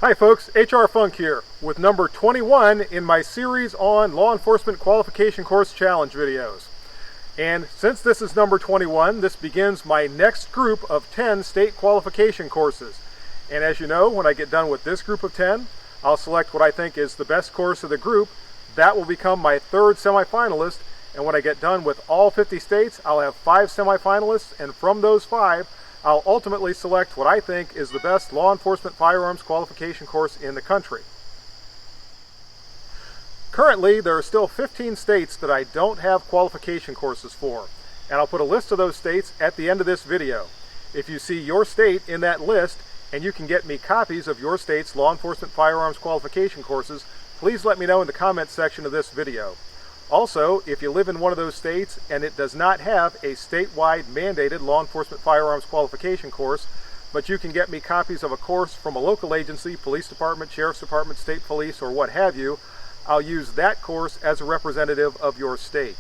Hi folks, HR Funk here with number 21 in my series on law enforcement qualification course challenge videos. And since this is number 21, this begins my next group of 10 state qualification courses. And as you know, when I get done with this group of 10, I'll select what I think is the best course of the group. That will become my third semifinalist, and when I get done with all 50 states, I'll have 5 semifinalists, and from those 5, I'll ultimately select what I think is the best law enforcement firearms qualification course in the country. Currently, there are still 15 states that I don't have qualification courses for, and I'll put a list of those states at the end of this video. If you see your state in that list, and you can get me copies of your state's law enforcement firearms qualification courses, please let me know in the comments section of this video. Also, if you live in one of those states and it does not have a statewide mandated law enforcement firearms qualification course, but you can get me copies of a course from a local agency, police department, sheriff's department, state police, or what have you, I'll use that course as a representative of your state.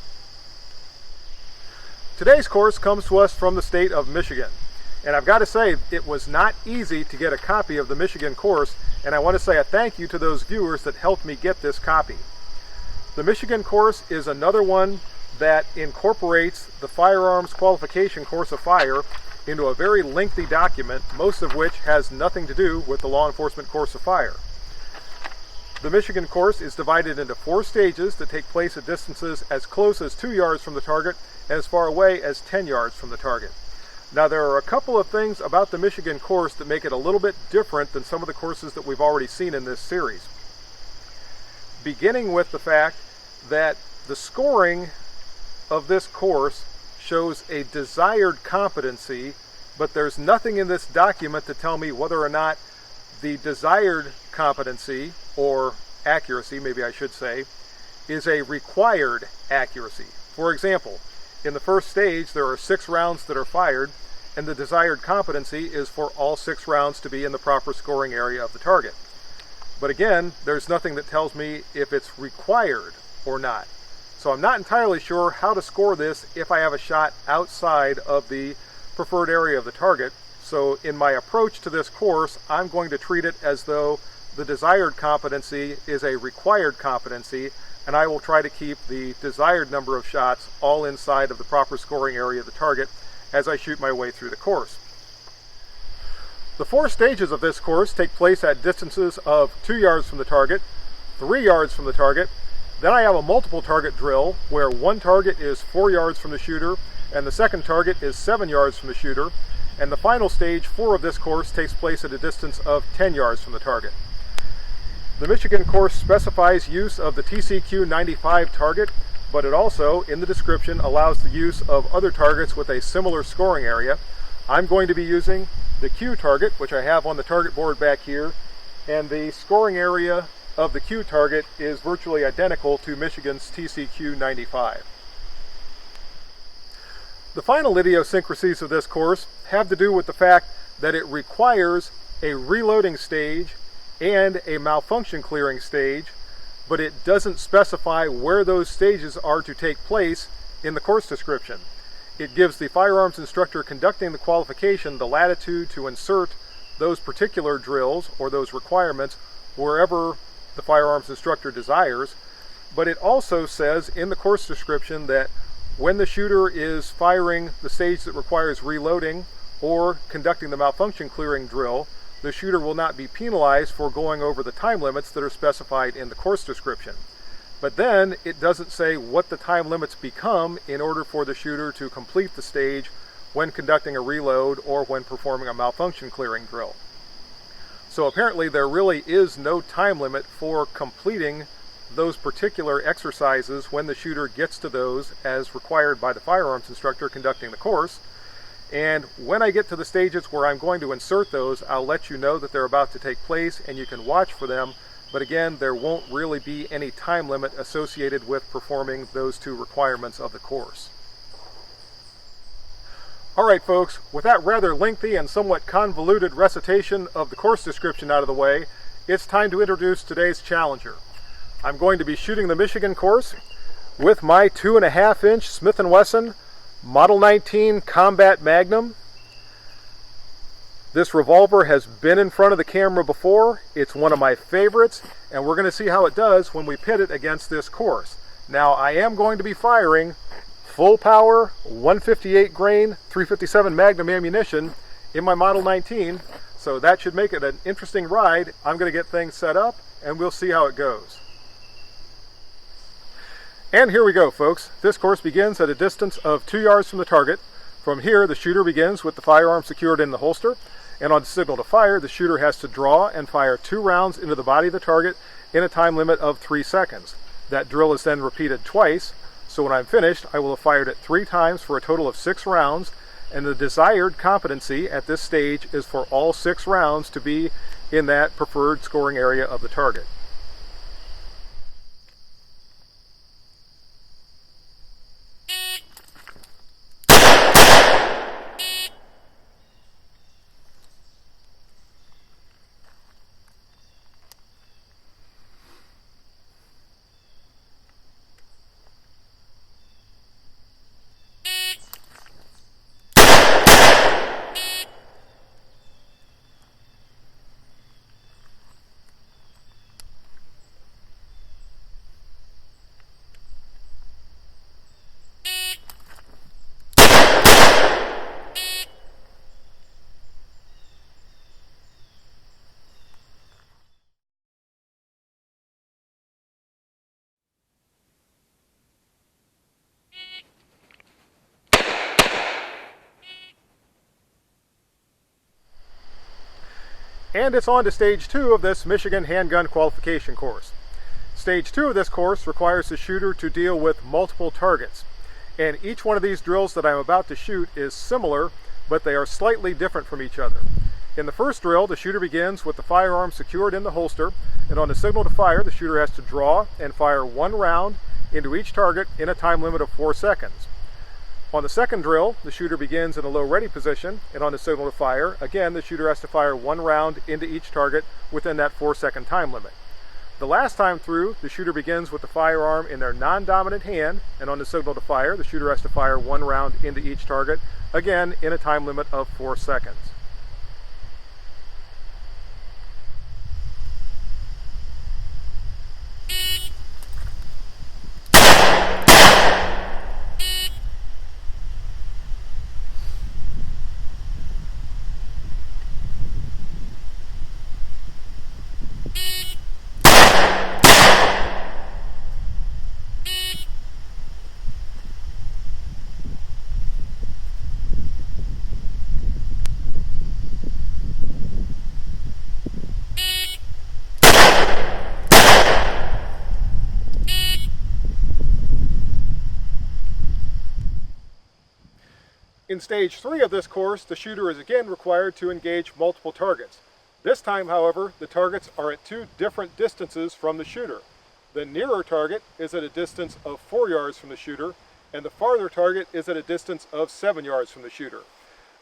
Today's course comes to us from the state of Michigan. And I've got to say, it was not easy to get a copy of the Michigan course, and I want to say a thank you to those viewers that helped me get this copy. The Michigan course is another one that incorporates the firearms qualification course of fire into a very lengthy document, most of which has nothing to do with the law enforcement course of fire. The Michigan course is divided into 4 stages that take place at distances as close as 2 yards from the target and as far away as 10 yards from the target. Now, there are a couple of things about the Michigan course that make it a little bit different than some of the courses that we've already seen in this series. Beginning with the fact that the scoring of this course shows a desired competency, but there's nothing in this document to tell me whether or not the desired competency, or accuracy, maybe I should say, is a required accuracy. For example, in the first stage, there are 6 rounds that are fired, and the desired competency is for all 6 rounds to be in the proper scoring area of the target. But again, there's nothing that tells me if it's required or not. So I'm not entirely sure how to score this if I have a shot outside of the preferred area of the target. So in my approach to this course, I'm going to treat it as though the desired competency is a required competency, and I will try to keep the desired number of shots all inside of the proper scoring area of the target as I shoot my way through the course. The 4 stages of this course take place at distances of 2 yards from the target, 3 yards from the target. Then I have a multiple target drill where one target is 4 yards from the shooter and the second target is 7 yards from the shooter. And the final stage 4 of this course takes place at a distance of 10 yards from the target. The Michigan course specifies use of the TCQ 95 target, but it also, in the description, allows the use of other targets with a similar scoring area. I'm going to be using the Q target, which I have on the target board back here, and the scoring area of the Q target is virtually identical to Michigan's TCQ 95. The final idiosyncrasies of this course have to do with the fact that it requires a reloading stage and a malfunction clearing stage, but it doesn't specify where those stages are to take place in the course description. It gives the firearms instructor conducting the qualification the latitude to insert those particular drills or those requirements wherever the firearms instructor desires, but it also says in the course description that when the shooter is firing the stage that requires reloading or conducting the malfunction clearing drill, the shooter will not be penalized for going over the time limits that are specified in the course description. But then it doesn't say what the time limits become in order for the shooter to complete the stage when conducting a reload or when performing a malfunction clearing drill. So apparently there really is no time limit for completing those particular exercises when the shooter gets to those as required by the firearms instructor conducting the course. And when I get to the stages where I'm going to insert those, I'll let you know that they're about to take place and you can watch for them. But again, there won't really be any time limit associated with performing those 2 requirements of the course. Alright folks, with that rather lengthy and somewhat convoluted recitation of the course description out of the way, it's time to introduce today's challenger. I'm going to be shooting the Michigan course with my 2.5-inch Smith&Wesson Model 19 Combat Magnum. This revolver has been in front of the camera before. It's one of my favorites, and we're going to see how it does when we pit it against this course. Now, I am going to be firing full power 158 grain 357 Magnum ammunition in my Model 19, so that should make it an interesting ride. I'm going to get things set up and we'll see how it goes. And here we go, folks. This course begins at a distance of 2 yards from the target. From here, the shooter begins with the firearm secured in the holster, and on signal to fire, the shooter has to draw and fire 2 rounds into the body of the target in a time limit of 3 seconds. That drill is then repeated twice, so when I'm finished, I will have fired it 3 times for a total of 6 rounds, and the desired competency at this stage is for all 6 rounds to be in that preferred scoring area of the target. And it's on to Stage 2 of this Michigan Handgun Qualification course. Stage 2 of this course requires the shooter to deal with multiple targets. And each one of these drills that I'm about to shoot is similar, but they are slightly different from each other. In the first drill, the shooter begins with the firearm secured in the holster, and on the signal to fire, the shooter has to draw and fire 1 round into each target in a time limit of 4 seconds. On the second drill, the shooter begins in a low ready position, and on the signal to fire, again, the shooter has to fire 1 round into each target within that 4-second time limit. The last time through, the shooter begins with the firearm in their non-dominant hand, and on the signal to fire, the shooter has to fire 1 round into each target, again, in a time limit of 4 seconds. In Stage 3 of this course, the shooter is again required to engage multiple targets. This time, however, the targets are at 2 different distances from the shooter. The nearer target is at a distance of 4 yards from the shooter, and the farther target is at a distance of 7 yards from the shooter.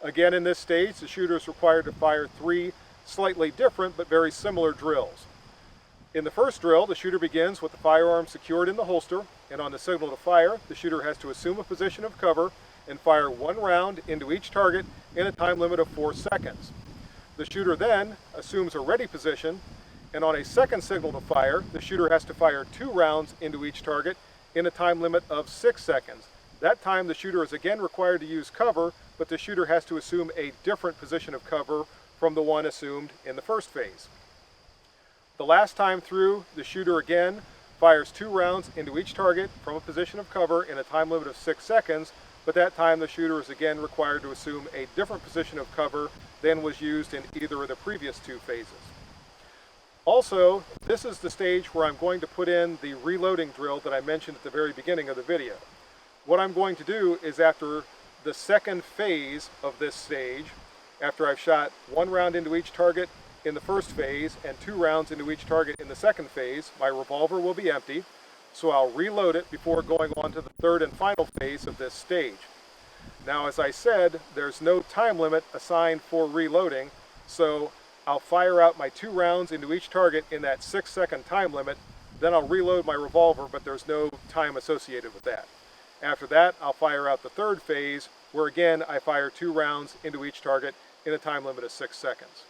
Again, in this stage, the shooter is required to fire 3 slightly different but very similar drills. In the first drill, the shooter begins with the firearm secured in the holster, and on the signal to fire, the shooter has to assume a position of cover and fire 1 round into each target in a time limit of 4 seconds. The shooter then assumes a ready position, and on a second signal to fire, the shooter has to fire 2 rounds into each target in a time limit of 6 seconds. That time the shooter is again required to use cover, but the shooter has to assume a different position of cover from the one assumed in the first phase. The last time through, the shooter again fires 2 rounds into each target from a position of cover in a time limit of 6 seconds, but that time the shooter is again required to assume a different position of cover than was used in either of the previous 2 phases. Also, this is the stage where I'm going to put in the reloading drill that I mentioned at the very beginning of the video. What I'm going to do is, after the second phase of this stage, after I've shot 1 round into each target in the first phase and 2 rounds into each target in the second phase, my revolver will be empty. So I'll reload it before going on to the third and final phase of this stage. Now, as I said, there's no time limit assigned for reloading, so I'll fire out my 2 rounds into each target in that 6-second time limit, then I'll reload my revolver, but there's no time associated with that. After that, I'll fire out the third phase, where again I fire 2 rounds into each target in a time limit of 6 seconds.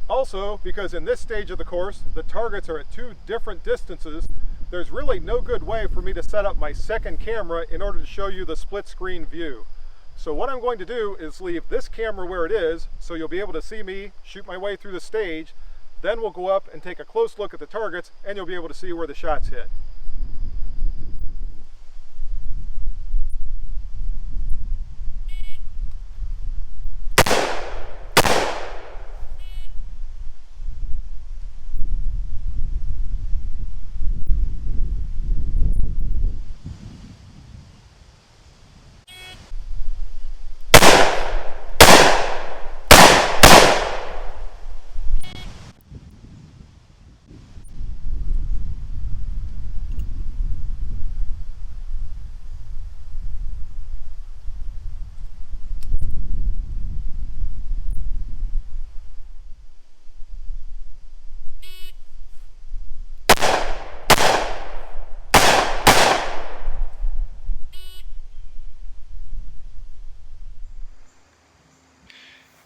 Also, because in this stage of the course, the targets are at 2 different distances, there's really no good way for me to set up my second camera in order to show you the split screen view. So what I'm going to do is leave this camera where it is, so you'll be able to see me shoot my way through the stage. Then we'll go up and take a close look at the targets, and you'll be able to see where the shots hit.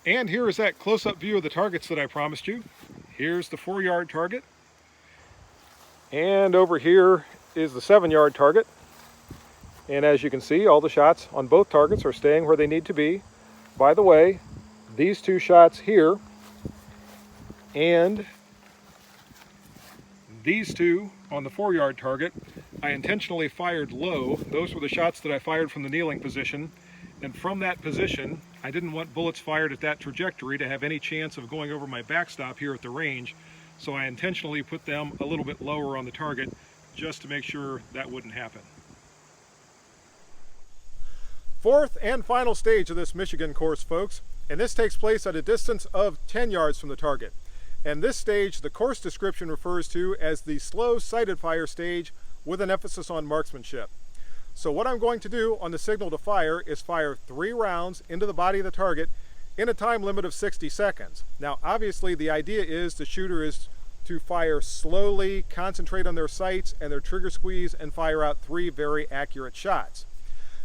And here is that close-up view of the targets that I promised you. Here's the 4-yard target. And over here is the 7-yard target. And as you can see, all the shots on both targets are staying where they need to be. By the way, these 2 shots here and these 2 on the 4-yard target, I intentionally fired low. Those were the shots that I fired from the kneeling position. And from that position, I didn't want bullets fired at that trajectory to have any chance of going over my backstop here at the range. So I intentionally put them a little bit lower on the target just to make sure that wouldn't happen. Fourth and final stage of this Michigan course, folks, and this takes place at a distance of 10 yards from the target. And this stage, the course description refers to as the slow sighted fire stage with an emphasis on marksmanship. So what I'm going to do on the signal to fire is fire 3 rounds into the body of the target in a time limit of 60 seconds. Now obviously the idea is the shooter is to fire slowly, concentrate on their sights and their trigger squeeze, and fire out 3 very accurate shots.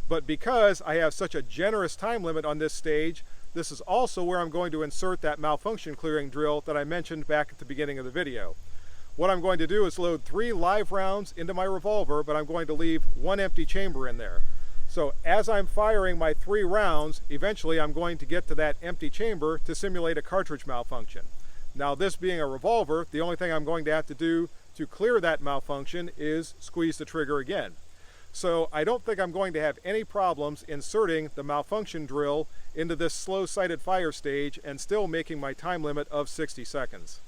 But because I have such a generous time limit on this stage, this is also where I'm going to insert that malfunction clearing drill that I mentioned back at the beginning of the video. What I'm going to do is load 3 live rounds into my revolver, but I'm going to leave 1 empty chamber in there. So as I'm firing my 3 rounds, eventually I'm going to get to that empty chamber to simulate a cartridge malfunction. Now this being a revolver, the only thing I'm going to have to do to clear that malfunction is squeeze the trigger again. So I don't think I'm going to have any problems inserting the malfunction drill into this slow sighted fire stage and still making my time limit of 60 seconds.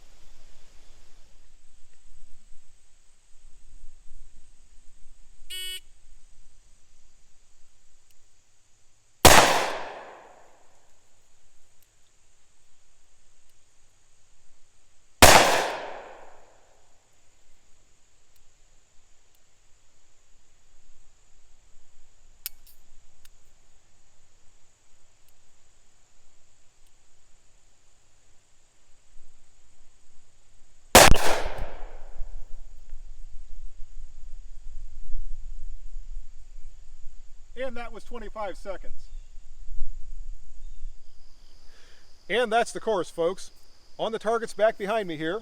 And that was 25 seconds. And that's the course, folks. On the targets back behind me here,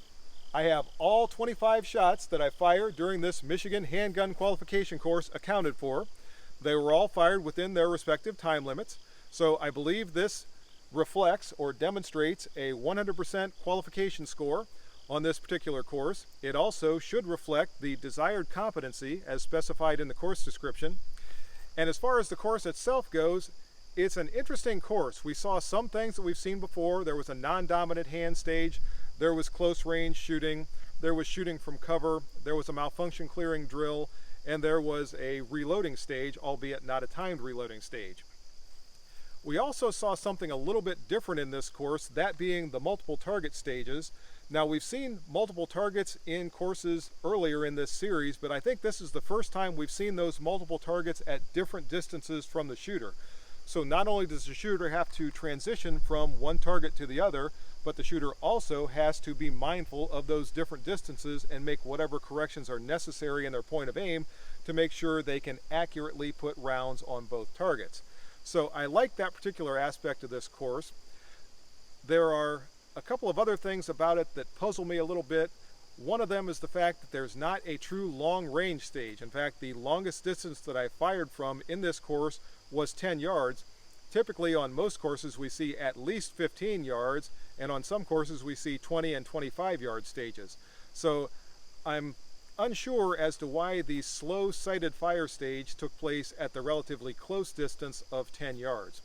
I have all 25 shots that I fired during this Michigan Handgun Qualification course accounted for. They were all fired within their respective time limits. So I believe this reflects or demonstrates a 100% qualification score on this particular course. It also should reflect the desired competency as specified in the course description. And as far as the course itself goes, it's an interesting course. We saw some things that we've seen before. There was a non-dominant hand stage, there was close range shooting, there was shooting from cover, there was a malfunction clearing drill, and there was a reloading stage, albeit not a timed reloading stage. We also saw something a little bit different in this course, that being the multiple target stages. Now we've seen multiple targets in courses earlier in this series, but I think this is the first time we've seen those multiple targets at different distances from the shooter. So not only does the shooter have to transition from one target to the other, but the shooter also has to be mindful of those different distances and make whatever corrections are necessary in their point of aim to make sure they can accurately put rounds on both targets. So I like that particular aspect of this course. There are a couple of other things about it that puzzle me a little bit. One of them is the fact that there's not a true long range stage. In fact, the longest distance that I fired from in this course was 10 yards. Typically on most courses we see at least 15 yards, and on some courses we see 20 and 25 yard stages. So I'm unsure as to why the slow sighted fire stage took place at the relatively close distance of 10 yards.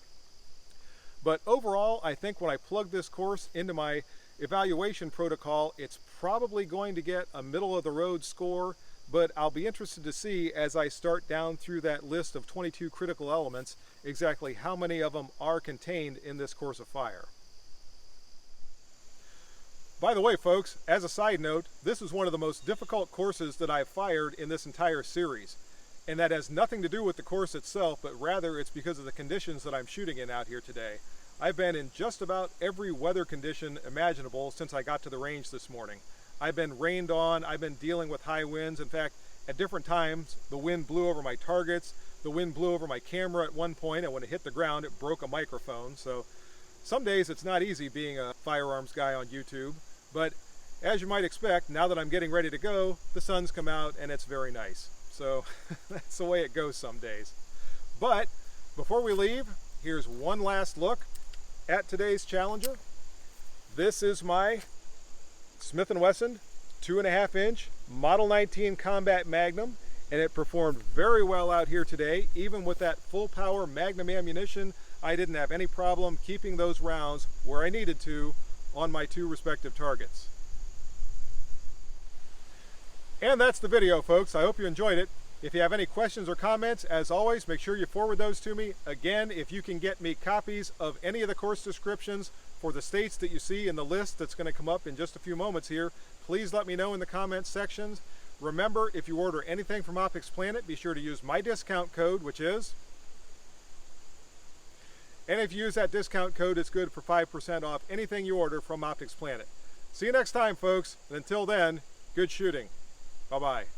But overall, I think when I plug this course into my evaluation protocol, it's probably going to get a middle of the road score, but I'll be interested to see as I start down through that list of 22 critical elements exactly how many of them are contained in this course of fire. By the way, folks, as a side note, this is one of the most difficult courses that I've fired in this entire series. And that has nothing to do with the course itself, but rather it's because of the conditions that I'm shooting in out here today. I've been in just about every weather condition imaginable since I got to the range this morning. I've been rained on, I've been dealing with high winds. In fact, at different times, the wind blew over my targets, the wind blew over my camera at one point, and when it hit the ground, it broke a microphone. So some days it's not easy being a firearms guy on YouTube, but as you might expect, now that I'm getting ready to go, the sun's come out and it's very nice. So that's the way it goes some days. But before we leave, here's one last look at today's Challenger. This is my Smith&Wesson 2.5 inch Model 19 Combat Magnum, and it performed very well out here today. Even with that full power Magnum ammunition, I didn't have any problem keeping those rounds where I needed to on my two respective targets. And that's the video, folks. I hope you enjoyed it. If you have any questions or comments, as always, make sure you forward those to me. Again, if you can get me copies of any of the course descriptions for the states that you see in the list that's going to come up in just a few moments here, please let me know in the comments sections. Remember, if you order anything from Optics Planet, be sure to use my discount code, which is... And if you use that discount code, it's good for 5% off anything you order from Optics Planet. See you next time, folks. And until then, good shooting. Bye-bye.